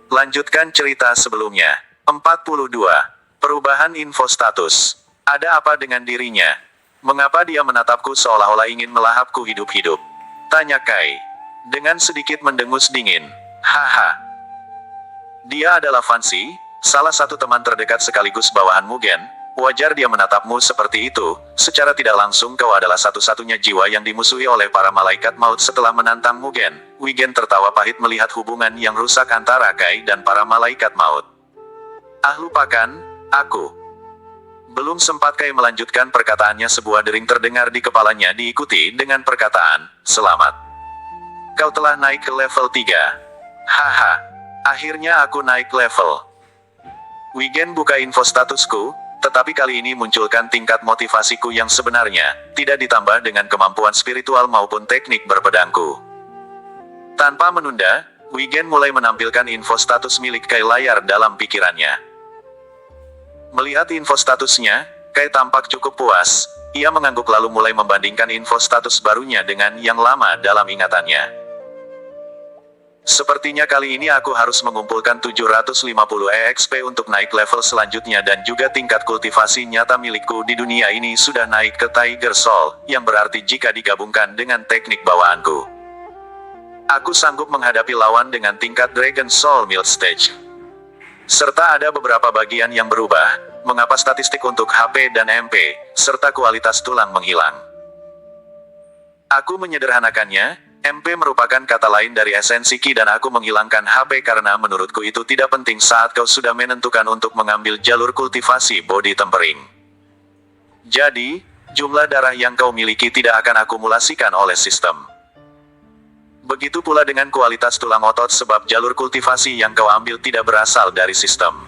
Lanjutkan cerita sebelumnya. 42. Perubahan info status. Ada apa dengan dirinya? Mengapa dia menatapku seolah-olah ingin melahapku hidup-hidup? Tanya Kai. Dengan sedikit mendengus dingin. Haha. Dia adalah Fancy, salah satu teman terdekat sekaligus bawahan Mugen. Wajar dia menatapmu seperti itu, secara tidak langsung kau adalah satu-satunya jiwa yang dimusuhi oleh para malaikat maut setelah menantang Mugen. Wigen tertawa pahit melihat hubungan yang rusak antara Kai dan para malaikat maut. Ah lupakan, aku. Belum sempat Kai melanjutkan perkataannya sebuah dering terdengar di kepalanya diikuti dengan perkataan, selamat. Kau telah naik ke level 3. Haha, akhirnya aku naik level. Wigen buka info statusku, tetapi kali ini munculkan tingkat motivasiku yang sebenarnya, tidak ditambah dengan kemampuan spiritual maupun teknik berpedangku. Tanpa menunda, Wigen mulai menampilkan info status milik Kai layar dalam pikirannya. Melihat info statusnya, Kai tampak cukup puas. Ia mengangguk lalu mulai membandingkan info status barunya dengan yang lama dalam ingatannya. Sepertinya kali ini aku harus mengumpulkan 750 EXP untuk naik level selanjutnya dan juga tingkat kultivasi nyata milikku di dunia ini sudah naik ke Tiger Soul, yang berarti jika digabungkan dengan teknik bawaanku, aku sanggup menghadapi lawan dengan tingkat Dragon Soul Mild Stage. Serta ada beberapa bagian yang berubah, mengapa statistik untuk HP dan MP, serta kualitas tulang menghilang. Aku menyederhanakannya. MP merupakan kata lain dari esensi Ki dan aku menghilangkan HP karena menurutku itu tidak penting saat kau sudah menentukan untuk mengambil jalur kultivasi body tempering. Jadi, jumlah darah yang kau miliki tidak akan akumulasikan oleh sistem. Begitu pula dengan kualitas tulang otot sebab jalur kultivasi yang kau ambil tidak berasal dari sistem.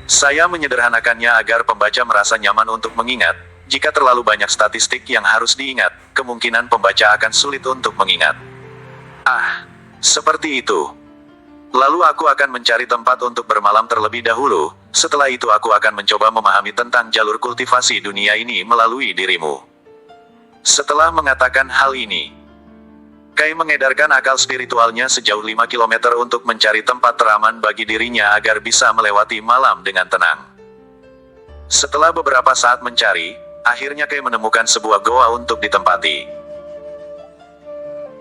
Saya menyederhanakannya agar pembaca merasa nyaman untuk mengingat. Jika terlalu banyak statistik yang harus diingat, kemungkinan pembaca akan sulit untuk mengingat. Ah, seperti itu. Lalu aku akan mencari tempat untuk bermalam terlebih dahulu, setelah itu aku akan mencoba memahami tentang jalur kultivasi dunia ini melalui dirimu. Setelah mengatakan hal ini, Kai mengedarkan akal spiritualnya sejauh 5 km untuk mencari tempat teraman bagi dirinya agar bisa melewati malam dengan tenang. Setelah beberapa saat mencari, akhirnya Kai menemukan sebuah goa untuk ditempati.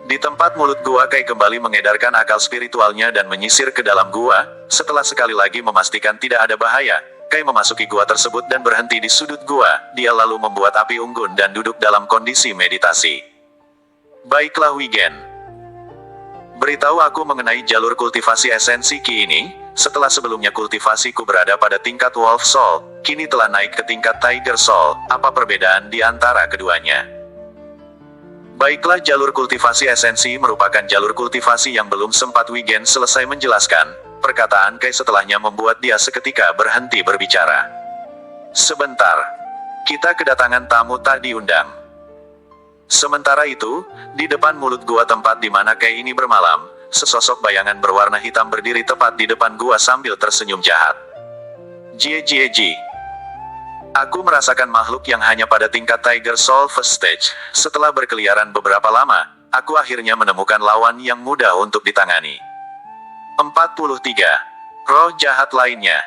Di tempat mulut gua Kai kembali mengedarkan akal spiritualnya dan menyisir ke dalam gua. Setelah sekali lagi memastikan tidak ada bahaya, Kai memasuki gua tersebut dan berhenti di sudut gua. Dia lalu membuat api unggun dan duduk dalam kondisi meditasi. Baiklah Wigen. Beritahu aku mengenai jalur kultivasi esensi Ki ini. Setelah sebelumnya kultivasiku berada pada tingkat Wolf Soul, kini telah naik ke tingkat Tiger Soul. Apa perbedaan di antara keduanya? Baiklah, jalur kultivasi esensi merupakan jalur kultivasi yang belum sempat Wigen selesai menjelaskan. Perkataan Kai setelahnya membuat dia seketika berhenti berbicara. Sebentar. Kita kedatangan tamu tak diundang. Sementara itu, di depan mulut gua tempat di mana Kai ini bermalam, sesosok bayangan berwarna hitam berdiri tepat di depan gua sambil tersenyum jahat. Jie. Aku merasakan makhluk yang hanya pada tingkat Tiger Soul First Stage. Setelah berkeliaran beberapa lama, aku akhirnya menemukan lawan yang mudah untuk ditangani. 43. Roh jahat lainnya.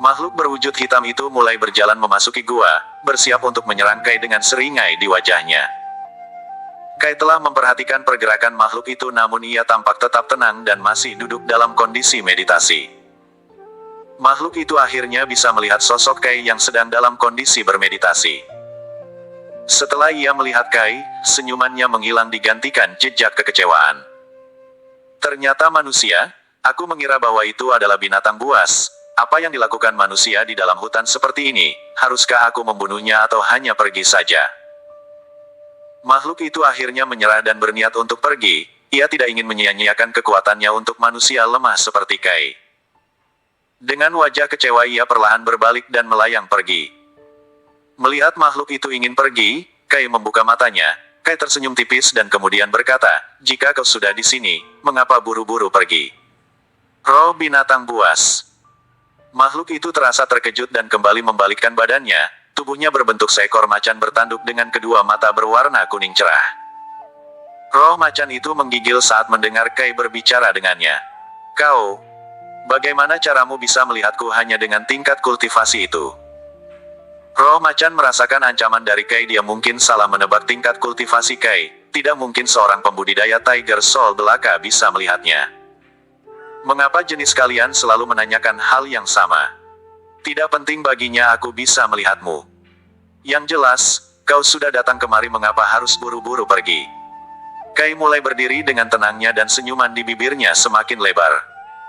Makhluk berwujud hitam itu mulai berjalan memasuki gua, bersiap untuk menyerang Kai dengan seringai di wajahnya. Kai telah memperhatikan pergerakan makhluk itu namun ia tampak tetap tenang dan masih duduk dalam kondisi meditasi. Makhluk itu akhirnya bisa melihat sosok Kai yang sedang dalam kondisi bermeditasi. Setelah ia melihat Kai, senyumannya menghilang digantikan jejak kekecewaan. Ternyata manusia, aku mengira bahwa itu adalah binatang buas. Apa yang dilakukan manusia di dalam hutan seperti ini? Haruskah aku membunuhnya atau hanya pergi saja? Makhluk itu akhirnya menyerah dan berniat untuk pergi. Ia tidak ingin menyia-nyiakan kekuatannya untuk manusia lemah seperti Kai. Dengan wajah kecewa ia perlahan berbalik dan melayang pergi. Melihat makhluk itu ingin pergi, Kai membuka matanya. Kai tersenyum tipis dan kemudian berkata, "Jika kau sudah di sini, mengapa buru-buru pergi?" Roh binatang buas. Makhluk itu terasa terkejut dan kembali membalikkan badannya. Tubuhnya berbentuk seekor macan bertanduk dengan kedua mata berwarna kuning cerah. Roh macan itu menggigil saat mendengar Kai berbicara dengannya. Kau, bagaimana caramu bisa melihatku hanya dengan tingkat kultivasi itu? Roh macan merasakan ancaman dari Kai. Dia mungkin salah menebak tingkat kultivasi Kai. Tidak mungkin seorang pembudidaya Tiger Soul belaka bisa melihatnya. Mengapa jenis kalian selalu menanyakan hal yang sama? Tidak penting baginya aku bisa melihatmu. Yang jelas, kau sudah datang kemari, mengapa harus buru-buru pergi? Kai mulai berdiri dengan tenangnya dan senyuman di bibirnya semakin lebar.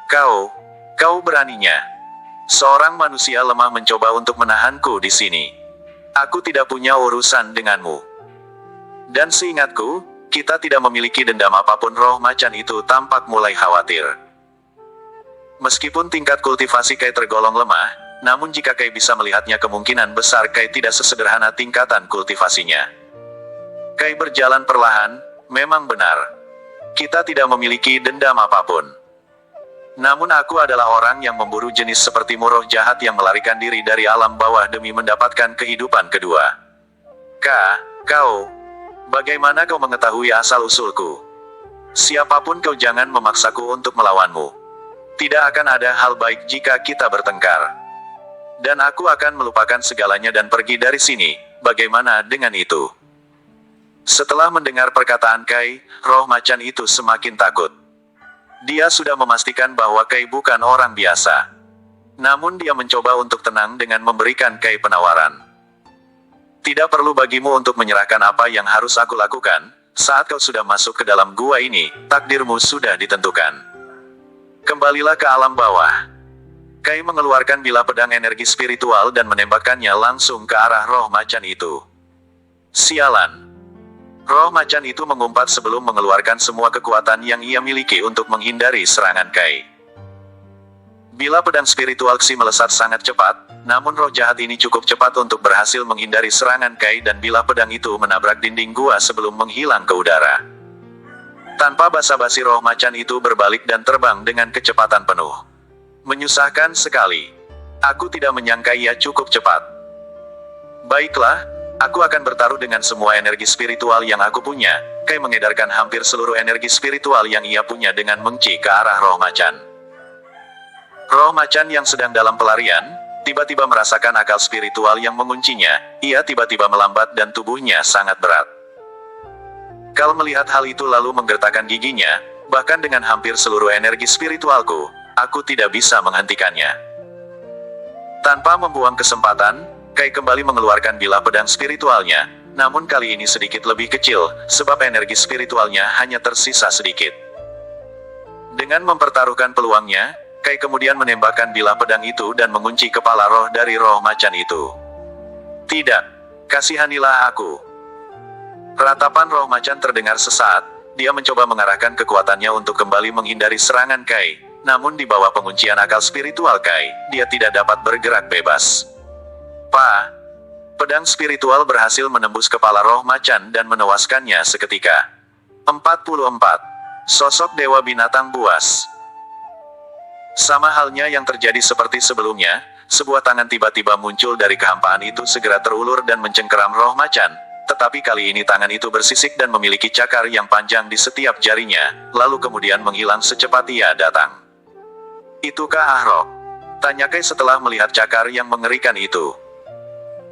Kau beraninya. Seorang manusia lemah mencoba untuk menahanku di sini. Aku tidak punya urusan denganmu. Dan seingatku, kita tidak memiliki dendam apapun. Roh macan itu tampak mulai khawatir. Meskipun tingkat kultivasi Kai tergolong lemah, namun jika Kai bisa melihatnya, kemungkinan besar Kai tidak sesederhana tingkatan kultivasinya. Kai berjalan perlahan, memang benar. Kita tidak memiliki dendam apapun. Namun aku adalah orang yang memburu jenis sepertimu, roh jahat yang melarikan diri dari alam bawah demi mendapatkan kehidupan kedua. Kau, bagaimana kau mengetahui asal-usulku? Siapapun kau, jangan memaksaku untuk melawanmu. Tidak akan ada hal baik jika kita bertengkar. Dan aku akan melupakan segalanya dan pergi dari sini. Bagaimana dengan itu? Setelah mendengar perkataan Kai, roh macan itu semakin takut. Dia sudah memastikan bahwa Kai bukan orang biasa. Namun dia mencoba untuk tenang dengan memberikan Kai penawaran. Tidak perlu bagimu untuk menyerahkan apa yang harus aku lakukan. Saat kau sudah masuk ke dalam gua ini, takdirmu sudah ditentukan. Kembalilah ke alam bawah. Kai mengeluarkan bilah pedang energi spiritual dan menembakkannya langsung ke arah roh macan itu. Sialan. Roh macan itu mengumpat sebelum mengeluarkan semua kekuatan yang ia miliki untuk menghindari serangan Kai. Bilah pedang spiritual Xi melesat sangat cepat, namun roh jahat ini cukup cepat untuk berhasil menghindari serangan Kai dan bilah pedang itu menabrak dinding gua sebelum menghilang ke udara. Tanpa basa-basi, roh macan itu berbalik dan terbang dengan kecepatan penuh. Menyusahkan sekali. Aku tidak menyangka ia cukup cepat. Baiklah. Aku akan bertaruh dengan semua energi spiritual yang aku punya. Kai mengedarkan hampir seluruh energi spiritual yang ia punya dengan menci ke arah roh macan. Roh macan yang sedang dalam pelarian, tiba-tiba merasakan akal spiritual yang menguncinya. Ia tiba-tiba melambat dan tubuhnya sangat berat. Kal melihat hal itu lalu menggertakkan giginya. Bahkan dengan hampir seluruh energi spiritualku, aku tidak bisa menghentikannya. Tanpa membuang kesempatan, Kai kembali mengeluarkan bilah pedang spiritualnya, namun kali ini sedikit lebih kecil, sebab energi spiritualnya hanya tersisa sedikit. Dengan mempertaruhkan peluangnya, Kai kemudian menembakkan bilah pedang itu dan mengunci kepala roh dari roh macan itu. Tidak, kasihanilah aku. Ratapan roh macan terdengar sesaat, dia mencoba mengarahkan kekuatannya untuk kembali menghindari serangan Kai, namun di bawah penguncian akal spiritual Kai, dia tidak dapat bergerak bebas. Pedang spiritual berhasil menembus kepala roh macan dan menewaskannya seketika. 44. Sosok Dewa Binatang Buas. Sama halnya yang terjadi seperti sebelumnya, sebuah tangan tiba-tiba muncul dari kehampaan itu, segera terulur dan mencengkeram roh macan. Tetapi kali ini tangan itu bersisik dan memiliki cakar yang panjang di setiap jarinya, lalu kemudian menghilang secepat ia datang. Itukah Ahrok? Tanya Kai setelah melihat cakar yang mengerikan itu.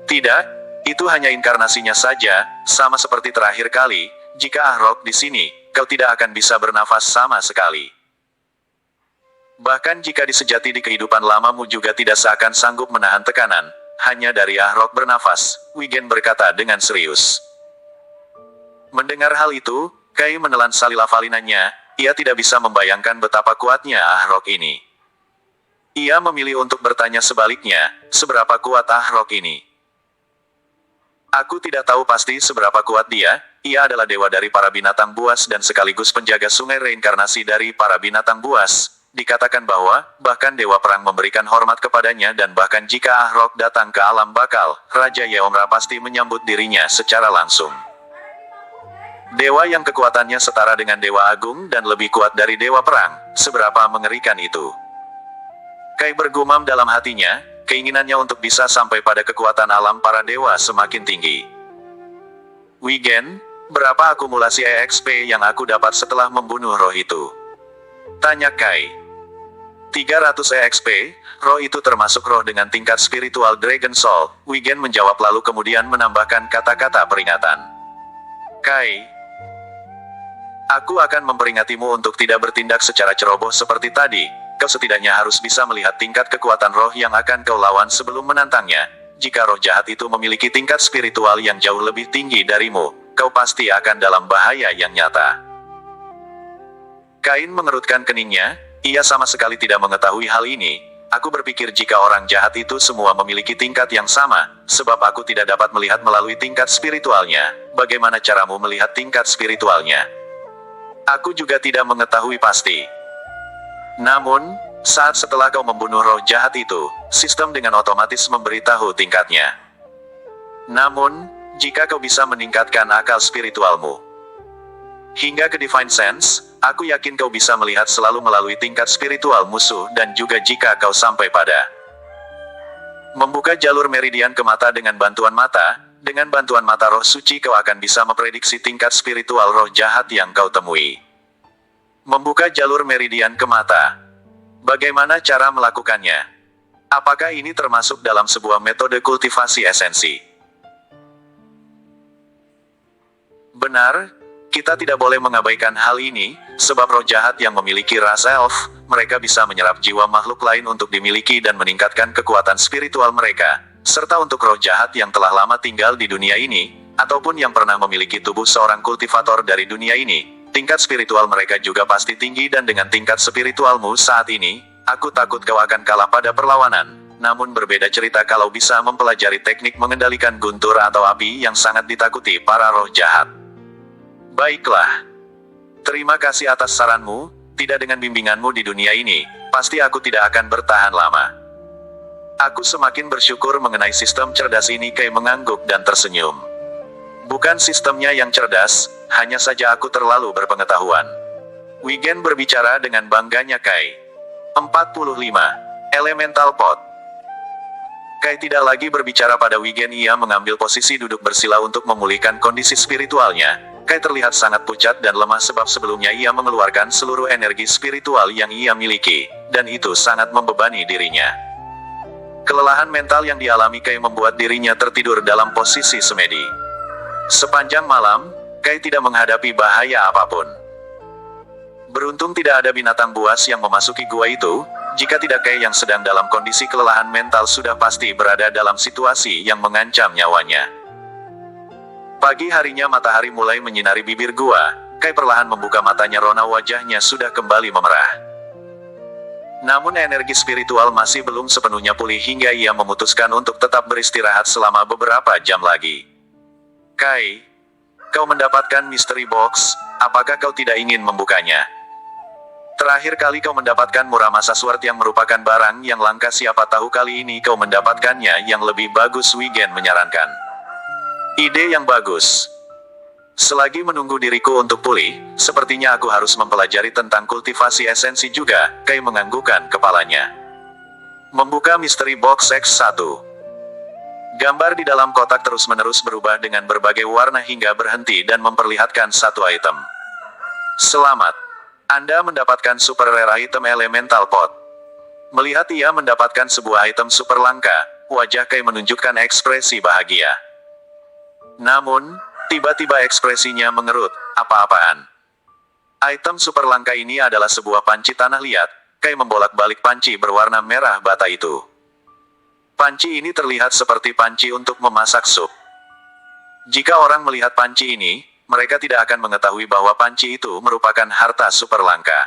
Tidak, itu hanya inkarnasinya saja, sama seperti terakhir kali. Jika Ahrok di sini, kau tidak akan bisa bernafas sama sekali. Bahkan jika disejati di kehidupan lamamu juga tidak seakan sanggup menahan tekanan, hanya dari Ahrok bernafas, Wigen berkata dengan serius. Mendengar hal itu, Kai menelan salila falinanya, ia tidak bisa membayangkan betapa kuatnya Ahrok ini. Ia memilih untuk bertanya sebaliknya, seberapa kuat Ahrok ini? Aku tidak tahu pasti seberapa kuat dia. Ia adalah dewa dari para binatang buas dan sekaligus penjaga sungai reinkarnasi dari para binatang buas. Dikatakan bahwa, bahkan dewa perang memberikan hormat kepadanya dan bahkan jika Ahrok datang ke alam bakal, Raja Yeomra pasti menyambut dirinya secara langsung. Dewa yang kekuatannya setara dengan Dewa Agung dan lebih kuat dari Dewa Perang, seberapa mengerikan itu. Kai bergumam dalam hatinya, keinginannya untuk bisa sampai pada kekuatan alam para dewa semakin tinggi. Wigen, berapa akumulasi EXP yang aku dapat setelah membunuh roh itu? Tanya Kai. 300 EXP, roh itu termasuk roh dengan tingkat spiritual Dragon Soul. Wigen menjawab lalu kemudian menambahkan kata-kata peringatan. Kai, aku akan memperingatimu untuk tidak bertindak secara ceroboh seperti tadi. Kau setidaknya harus bisa melihat tingkat kekuatan roh yang akan kau lawan sebelum menantangnya. Jika roh jahat itu memiliki tingkat spiritual yang jauh lebih tinggi darimu, kau pasti akan dalam bahaya yang nyata. Kain mengerutkan keningnya, ia sama sekali tidak mengetahui hal ini. Aku berpikir jika orang jahat itu semua memiliki tingkat yang sama, sebab aku tidak dapat melihat melalui tingkat spiritualnya. Bagaimana caramu melihat tingkat spiritualnya? Aku juga tidak mengetahui pasti. Namun, saat setelah kau membunuh roh jahat itu, sistem dengan otomatis memberitahu tingkatnya. Namun, jika kau bisa meningkatkan akal spiritualmu hingga ke Divine Sense, aku yakin kau bisa melihat selalu melalui tingkat spiritual musuh dan juga jika kau sampai pada membuka jalur meridian ke mata dengan bantuan mata roh suci kau akan bisa memprediksi tingkat spiritual roh jahat yang kau temui. Membuka jalur meridian ke mata. Bagaimana cara melakukannya? Apakah ini termasuk dalam sebuah metode kultivasi esensi? Benar, kita tidak boleh mengabaikan hal ini, sebab roh jahat yang memiliki rasa elf, mereka bisa menyerap jiwa makhluk lain untuk dimiliki dan meningkatkan kekuatan spiritual mereka, serta untuk roh jahat yang telah lama tinggal di dunia ini, ataupun yang pernah memiliki tubuh seorang kultivator dari dunia ini. Tingkat spiritual mereka juga pasti tinggi dan dengan tingkat spiritualmu saat ini, aku takut kau akan kalah pada perlawanan. Namun berbeda cerita kalau bisa mempelajari teknik mengendalikan guntur atau api yang sangat ditakuti para roh jahat. Baiklah. Terima kasih atas saranmu, tidak dengan bimbinganmu di dunia ini, pasti aku tidak akan bertahan lama. Aku semakin bersyukur mengenai sistem cerdas ini. Kai mengangguk dan tersenyum. Bukan sistemnya yang cerdas, hanya saja aku terlalu berpengetahuan. Wigen berbicara dengan bangganya. Kai. 45. Elemental Pot. Kai tidak lagi berbicara pada Wigen. Ia mengambil posisi duduk bersila untuk memulihkan kondisi spiritualnya. Kai terlihat sangat pucat dan lemah sebab sebelumnya ia mengeluarkan seluruh energi spiritual yang ia miliki, dan itu sangat membebani dirinya. Kelelahan mental yang dialami Kai membuat dirinya tertidur dalam posisi semedi. Sepanjang malam, Kai tidak menghadapi bahaya apapun. Beruntung tidak ada binatang buas yang memasuki gua itu. Jika tidak, Kai yang sedang dalam kondisi kelelahan mental sudah pasti berada dalam situasi yang mengancam nyawanya. Pagi harinya matahari mulai menyinari bibir gua. Kai perlahan membuka matanya. Rona wajahnya sudah kembali memerah. Namun energi spiritual masih belum sepenuhnya pulih hingga ia memutuskan untuk tetap beristirahat selama beberapa jam lagi. Kai, kau mendapatkan mystery box, apakah kau tidak ingin membukanya? Terakhir kali kau mendapatkan Muramasa Sword yang merupakan barang yang langka, siapa tahu kali ini kau mendapatkannya yang lebih bagus. Wigen menyarankan. Ide yang bagus. Selagi menunggu diriku untuk pulih, sepertinya aku harus mempelajari tentang kultivasi esensi juga. Kai menganggukkan kepalanya. Membuka mystery box X1. Gambar di dalam kotak terus-menerus berubah dengan berbagai warna hingga berhenti dan memperlihatkan satu item. Selamat. Anda mendapatkan super rare item elemental pot. Melihat ia mendapatkan sebuah item super langka, wajah Kai menunjukkan ekspresi bahagia. Namun, tiba-tiba ekspresinya mengerut. Apa-apaan? Item super langka ini adalah sebuah panci tanah liat. Kai membolak-balik panci berwarna merah bata itu. Panci ini terlihat seperti panci untuk memasak sup. Jika orang melihat panci ini, mereka tidak akan mengetahui bahwa panci itu merupakan harta super langka.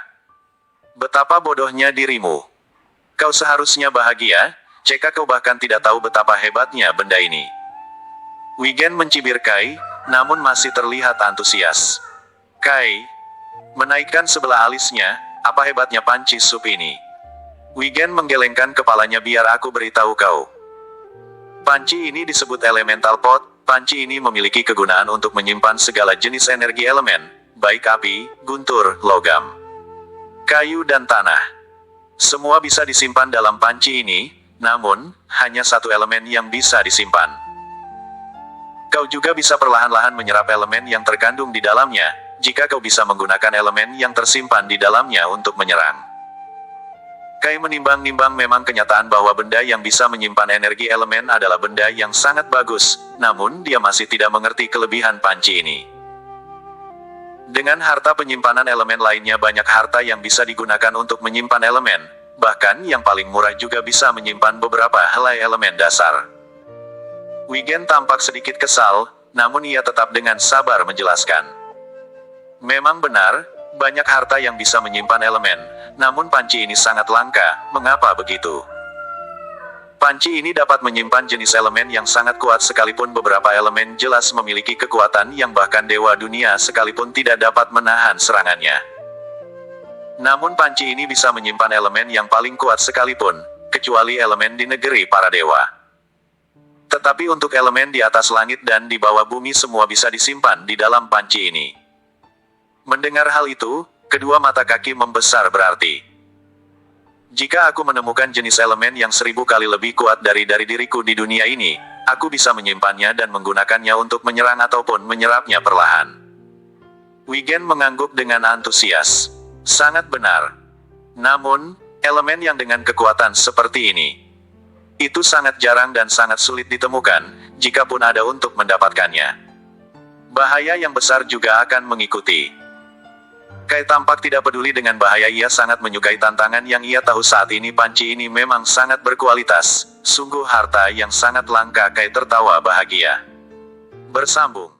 Betapa bodohnya dirimu. Kau seharusnya bahagia, jika kau bahkan tidak tahu betapa hebatnya benda ini. Wigen mencibir Kai, namun masih terlihat antusias. Kai menaikkan sebelah alisnya, apa hebatnya panci sup ini? Wigen menggelengkan kepalanya. Biar aku beritahu kau. Panci ini disebut elemental pot. Panci ini memiliki kegunaan untuk menyimpan segala jenis energi elemen, baik api, guntur, logam, kayu dan tanah. Semua bisa disimpan dalam panci ini, namun, hanya satu elemen yang bisa disimpan. Kau juga bisa perlahan-lahan menyerap elemen yang terkandung di dalamnya, jika kau bisa menggunakan elemen yang tersimpan di dalamnya untuk menyerang. Kai menimbang-nimbang memang kenyataan bahwa benda yang bisa menyimpan energi elemen adalah benda yang sangat bagus, namun dia masih tidak mengerti kelebihan panci ini. Dengan harta penyimpanan elemen lainnya banyak harta yang bisa digunakan untuk menyimpan elemen, bahkan yang paling murah juga bisa menyimpan beberapa helai elemen dasar. Wigen tampak sedikit kesal, namun ia tetap dengan sabar menjelaskan. Memang benar, banyak harta yang bisa menyimpan elemen, namun panci ini sangat langka. Mengapa begitu? Panci ini dapat menyimpan jenis elemen yang sangat kuat sekalipun beberapa elemen jelas memiliki kekuatan yang bahkan dewa dunia sekalipun tidak dapat menahan serangannya. Namun panci ini bisa menyimpan elemen yang paling kuat sekalipun, kecuali elemen di negeri para dewa. Tetapi untuk elemen di atas langit dan di bawah bumi semua bisa disimpan di dalam panci ini. Mendengar hal itu, kedua mata kaki membesar berarti. Jika aku menemukan jenis elemen yang 1000 kali lebih kuat dari diriku di dunia ini, aku bisa menyimpannya dan menggunakannya untuk menyerang ataupun menyerapnya perlahan. Wigen mengangguk dengan antusias. Sangat benar. Namun, elemen yang dengan kekuatan seperti ini, itu sangat jarang dan sangat sulit ditemukan, jikapun ada untuk mendapatkannya. Bahaya yang besar juga akan mengikuti. Kai tampak tidak peduli dengan bahaya, ia sangat menyukai tantangan yang ia tahu saat ini panci ini memang sangat berkualitas, sungguh harta yang sangat langka. Kai tertawa bahagia. Bersambung.